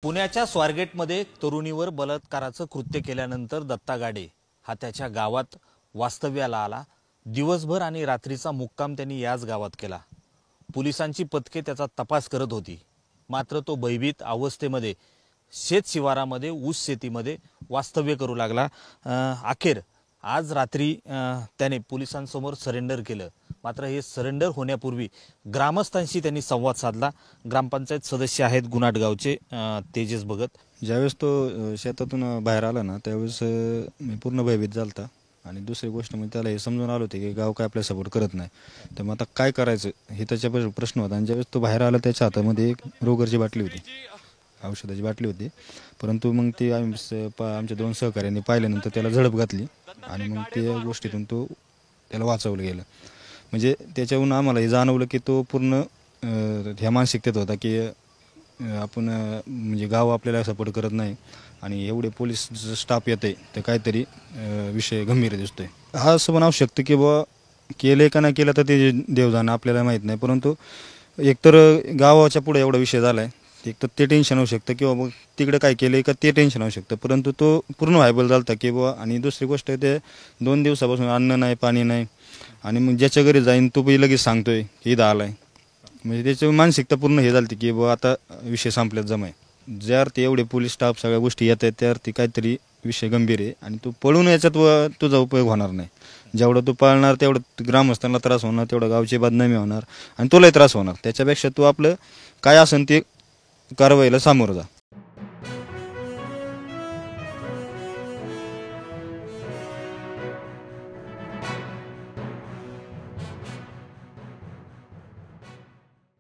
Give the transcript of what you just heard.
पुण्याच्या स्वारगेटमध्ये तरुणीवर बलात्काराचं कृत्य केल्यानंतर दत्ता गाडे हा त्याच्या गावात वास्तव्याला आला। दिवसभर आणि रात्रीचा मुक्काम त्यांनी याच गावात केला। पोलिसांची पथके त्याचा तपास करत होती, मात्र तो भयभीत अवस्थेमध्ये शेत शिवारामध्ये ऊस शेतीमध्ये वास्तव्य करू लागला। अखेर आज रात्री त्याने पोलिसांसमोर सरेंडर केलं। मात्र हे सरेंडर होण्यापूर्वी ग्रामस्थांशी त्यांनी संवाद साधला। ग्रामपंचायत सदस्य आहेत गुणाटगावचे तेजस भगत। ज्यावेळेस तो शेतातून बाहेर आला ना त्यावेळेस मी पूर्ण भयभीत झालता आणि दुसरी गोष्ट म्हणजे त्याला हे समजून आलं होतं की गाव काय आपल्या सपोर्ट करत नाही, तर मग आता काय करायचं हे त्याच्या प्रश्न होता। आणि ज्यावेळेस तो बाहेर आला त्याच्या हातामध्ये एक रोगरची बाटली होती, औषधाची बाटली होती। परंतु मग ती आमच्या दोन सहकार्यांनी पाहिल्यानंतर त्याला झडप घातली आणि मग त्या गोष्टीतून तो त्याला वाचवलं गेलं। म्हणजे त्याच्याहून आम्हाला हे जाणवलं की तो पूर्ण ह्या मानसिकतेत होता की आपण म्हणजे गाव आपल्याला सपोर्ट करत नाही आणि एवढे पोलीस स्टाफ येते तर काहीतरी विषय गंभीर दिसतोय। हा असं म्हणावं शकतं की बुवा केले का नाही केलं तर ते देव जाणं आपल्याला माहीत नाही, परंतु एकतर गावाच्या पुढे एवढा विषय झाला आहे, एक तर ते टेन्शन होऊ शकतं किंवा मग तिकडे काय केलं का ते टेन्शन होऊ शकतं, परंतु तो पूर्ण व्हायबल झाला की बुवा। आणि दुसरी गोष्ट ते 2 दिवसापासून अन्न नाही पाणी नाही आणि मग ज्याच्या घरी जाईन तो बी लगेच सांगतोय की इथं आलाय। म्हणजे त्याची मानसिकता पूर्ण हे झाली की बुवा आता विषय संपल्यात जमाय। जर ते एवढे पोलीस स्टाफ सगळ्या गोष्टी येत आहेत त्यावर ती काहीतरी विषय गंभीर आहे आणि तू पळून याच्यात तुझा उपयोग होणार नाही। जेवढं तू पाळणार तेवढं ग्रामस्थांना त्रास होणार, तेवढं गावची बदनामी होणार आणि तुलाही त्रास होणार। त्याच्यापेक्षा तू आपलं काय असेल ते कारवाईला सामोरं जा।